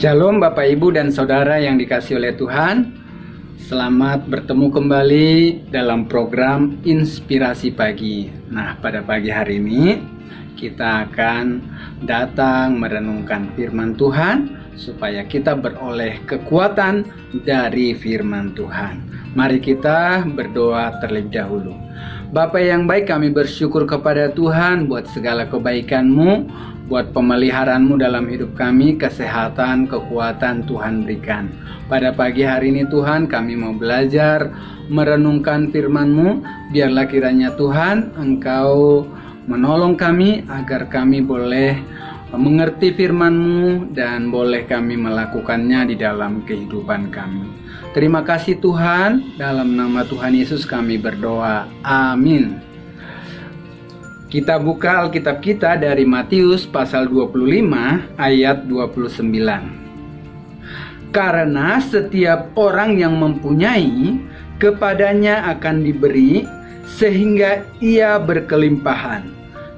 Shalom Bapak Ibu dan Saudara yang dikasihi oleh Tuhan. Selamat bertemu kembali dalam program Inspirasi Pagi. Nah, pada pagi hari ini kita akan datang merenungkan firman Tuhan supaya kita beroleh kekuatan dari firman Tuhan. Mari kita berdoa terlebih dahulu. Bapa yang baik, kami bersyukur kepada Tuhan buat segala kebaikan-Mu, buat pemeliharaanmu dalam hidup kami, kesehatan, kekuatan Tuhan berikan. Pada pagi hari ini Tuhan, kami mau belajar merenungkan firman-Mu. Biarlah kiranya Tuhan, Engkau menolong kami agar kami boleh mengerti firman-Mu dan boleh kami melakukannya di dalam kehidupan kami. Terima kasih Tuhan, dalam nama Tuhan Yesus kami berdoa. Amin. Kita buka Alkitab kita dari Matius pasal 25 ayat 29. Karena setiap orang yang mempunyai, kepadanya akan diberi, sehingga ia berkelimpahan.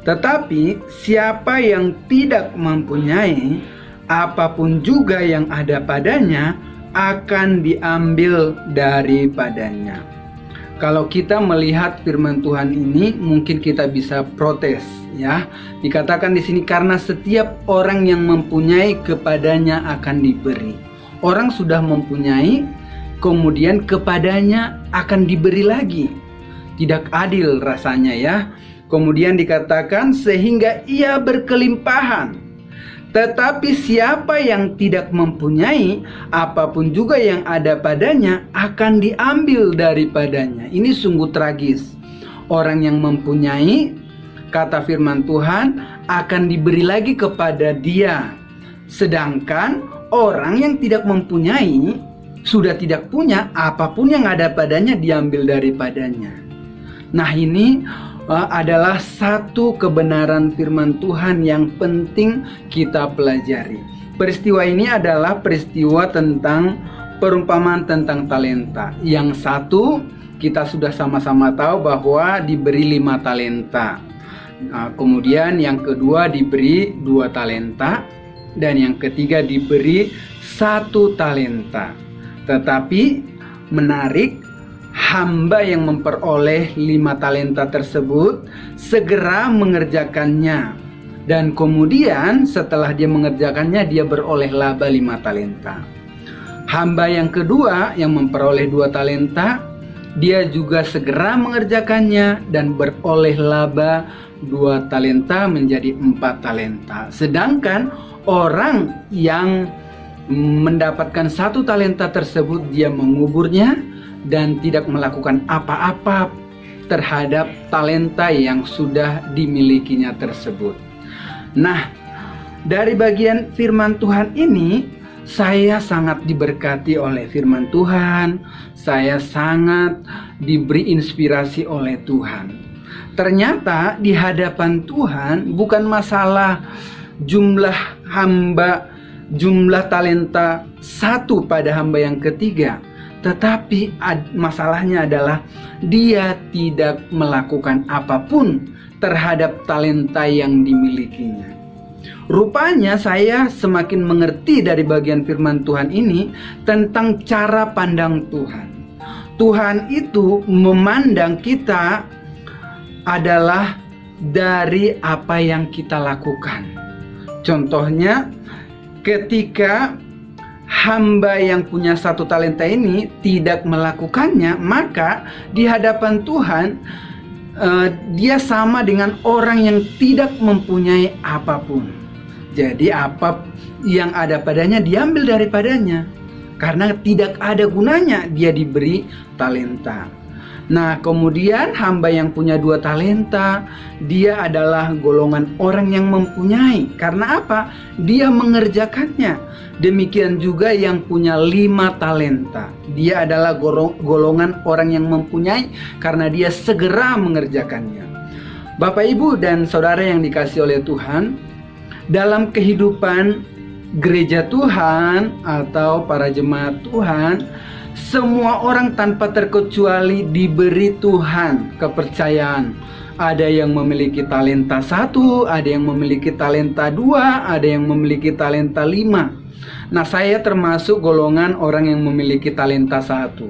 Tetapi siapa yang tidak mempunyai, apapun juga yang ada padanya, akan diambil daripadanya. Kalau kita melihat firman Tuhan ini, mungkin kita bisa protes, ya. Dikatakan di sini karena setiap orang yang mempunyai kepadanya akan diberi. Orang sudah mempunyai, kemudian kepadanya akan diberi lagi. Tidak adil rasanya, ya. Kemudian dikatakan sehingga ia berkelimpahan. Tetapi siapa yang tidak mempunyai, apapun juga yang ada padanya akan diambil daripadanya. Ini sungguh tragis. Orang yang mempunyai, kata firman Tuhan, akan diberi lagi kepada dia. Sedangkan orang yang tidak mempunyai, sudah tidak punya, apapun yang ada padanya diambil daripadanya. Nah, ini adalah satu kebenaran firman Tuhan yang penting kita pelajari. Peristiwa ini adalah peristiwa tentang perumpamaan tentang talenta. Yang satu kita sudah sama-sama tahu bahwa diberi 5 talenta. Kemudian yang kedua diberi 2 talenta. Dan yang ketiga diberi 1 talenta. Tetapi menarik, hamba yang memperoleh 5 talenta tersebut segera mengerjakannya. Dan kemudian setelah dia mengerjakannya, dia beroleh laba 5 talenta. Hamba yang kedua yang memperoleh 2 talenta, dia juga segera mengerjakannya dan beroleh laba 2 talenta menjadi 4 talenta. Sedangkan orang yang mendapatkan 1 talenta tersebut, dia menguburnya dan tidak melakukan apa-apa terhadap talenta yang sudah dimilikinya tersebut. Nah, dari bagian firman Tuhan ini, saya sangat diberkati oleh firman Tuhan. Saya sangat diberi inspirasi oleh Tuhan. Ternyata di hadapan Tuhan bukan masalah jumlah hamba, jumlah talenta 1 pada hamba yang ketiga. Tetapi masalahnya adalah dia tidak melakukan apapun terhadap talenta yang dimilikinya. Rupanya saya semakin mengerti dari bagian firman Tuhan ini tentang cara pandang Tuhan. Tuhan itu memandang kita adalah dari apa yang kita lakukan. Contohnya ketika hamba yang punya 1 talenta ini tidak melakukannya, maka di hadapan Tuhan dia sama dengan orang yang tidak mempunyai apapun. Jadi apa yang ada padanya diambil daripadanya, karena tidak ada gunanya dia diberi talenta. Nah, kemudian hamba yang punya 2 talenta, dia adalah golongan orang yang mempunyai. Karena apa? Dia mengerjakannya. Demikian juga yang punya 5 talenta. Dia adalah golongan orang yang mempunyai karena dia segera mengerjakannya. Bapak, Ibu, dan Saudara yang dikasihi oleh Tuhan, dalam kehidupan gereja Tuhan atau para jemaat Tuhan, semua orang tanpa terkecuali diberi Tuhan kepercayaan. Ada yang memiliki talenta 1, ada yang memiliki talenta 2, ada yang memiliki talenta 5. Nah, saya termasuk golongan orang yang memiliki talenta satu.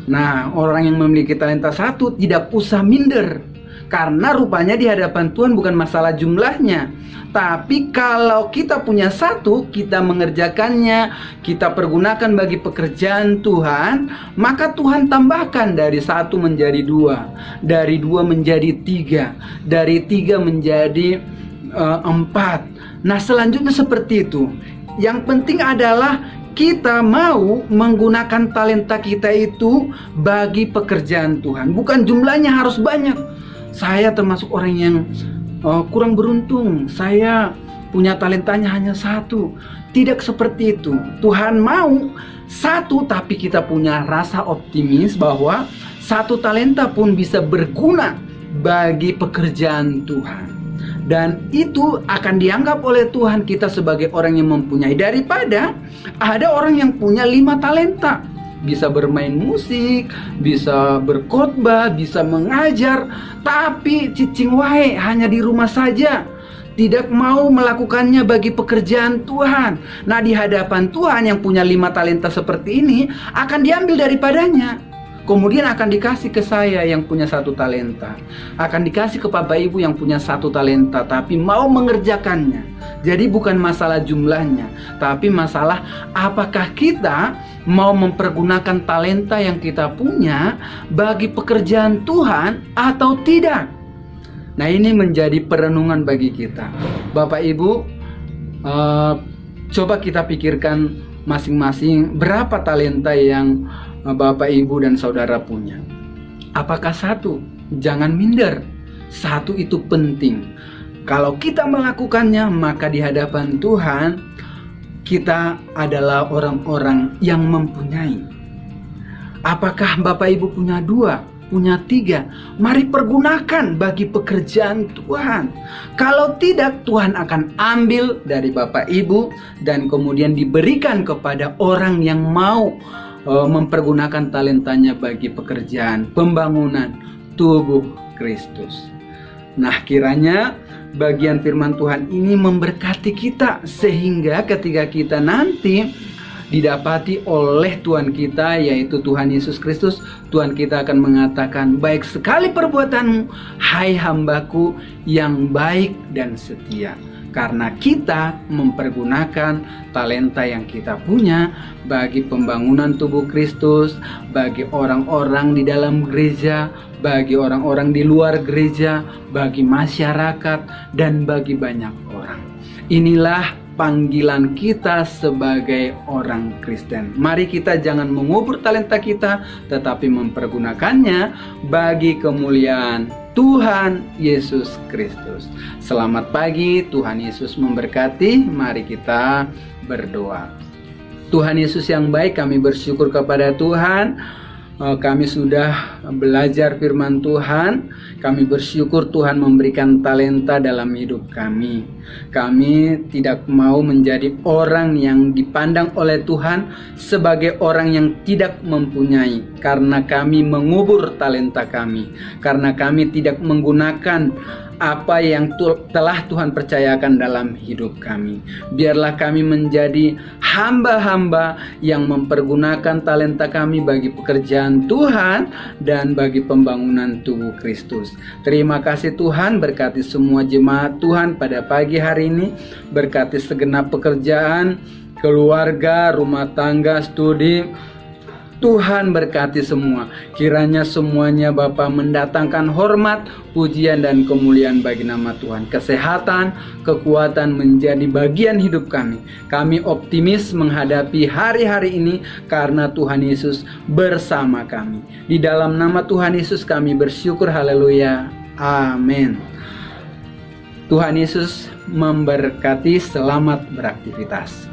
Nah, orang yang memiliki talenta satu tidak usah minder, karena rupanya di hadapan Tuhan bukan masalah jumlahnya, tapi kalau kita punya satu, kita mengerjakannya, kita pergunakan bagi pekerjaan Tuhan, maka Tuhan tambahkan dari satu menjadi dua, dari dua menjadi tiga, dari tiga menjadi empat. Nah, selanjutnya seperti itu. Yang penting adalah kita mau menggunakan talenta kita itu bagi pekerjaan Tuhan. Bukan jumlahnya harus banyak. Saya termasuk orang yang kurang beruntung. Saya punya talentanya hanya satu. Tidak seperti itu. Tuhan mau satu, tapi kita punya rasa optimis bahwa satu talenta pun bisa berguna bagi pekerjaan Tuhan. Dan itu akan dianggap oleh Tuhan kita sebagai orang yang mempunyai. Daripada ada orang yang punya 5 talenta, bisa bermain musik, bisa berkhotbah, bisa mengajar, tapi cicing wae hanya di rumah saja, tidak mau melakukannya bagi pekerjaan Tuhan. Nah, di hadapan Tuhan yang punya 5 talenta seperti ini akan diambil daripadanya. Kemudian akan dikasih ke saya yang punya 1 talenta. Akan dikasih ke Bapak Ibu yang punya 1 talenta, tapi mau mengerjakannya. Jadi bukan masalah jumlahnya, tapi masalah apakah kita mau mempergunakan talenta yang kita punya bagi pekerjaan Tuhan atau tidak. Nah, ini menjadi perenungan bagi kita. Bapak Ibu, coba kita pikirkan masing-masing berapa talenta yang Bapak, Ibu, dan Saudara punya. Apakah 1? Jangan minder. 1 itu penting. Kalau kita melakukannya, maka di hadapan Tuhan kita adalah orang-orang yang mempunyai. Apakah Bapak Ibu punya 2? Punya 3? Mari pergunakan bagi pekerjaan Tuhan. Kalau tidak, Tuhan akan ambil dari Bapak Ibu dan kemudian diberikan kepada orang yang mau mempergunakan talentanya bagi pekerjaan pembangunan tubuh Kristus. Nah, kiranya bagian firman Tuhan ini memberkati kita, sehingga ketika kita nanti didapati oleh Tuhan kita, yaitu Tuhan Yesus Kristus, Tuhan kita akan mengatakan, "Baik sekali perbuatanmu, hai hambaku yang baik dan setia." Karena kita mempergunakan talenta yang kita punya bagi pembangunan tubuh Kristus, bagi orang-orang di dalam gereja, bagi orang-orang di luar gereja, bagi masyarakat, dan bagi banyak orang. Inilah panggilan kita sebagai orang Kristen. Mari kita jangan mengubur talenta kita, tetapi mempergunakannya bagi kemuliaan Tuhan Yesus Kristus. Selamat pagi, Tuhan Yesus memberkati. Mari kita berdoa. Tuhan Yesus yang baik, kami bersyukur kepada Tuhan. Kami sudah belajar firman Tuhan. Kami bersyukur Tuhan memberikan talenta dalam hidup kami. Kami tidak mau menjadi orang yang dipandang oleh Tuhan sebagai orang yang tidak mempunyai, karena kami mengubur talenta kami, karena kami tidak menggunakan apa yang telah Tuhan percayakan dalam hidup kami. Biarlah kami menjadi hamba-hamba yang mempergunakan talenta kami bagi pekerjaan Tuhan dan bagi pembangunan tubuh Kristus. Terima kasih Tuhan, berkati semua jemaat Tuhan pada pagi hari ini, berkati segenap pekerjaan, keluarga, rumah tangga, studi. Tuhan berkati semua. Kiranya semuanya Bapa mendatangkan hormat, pujian, dan kemuliaan bagi nama Tuhan. Kesehatan, kekuatan menjadi bagian hidup kami. Kami optimis menghadapi hari-hari ini karena Tuhan Yesus bersama kami. Di dalam nama Tuhan Yesus kami bersyukur. Haleluya. Amin. Tuhan Yesus memberkati. Selamat beraktivitas.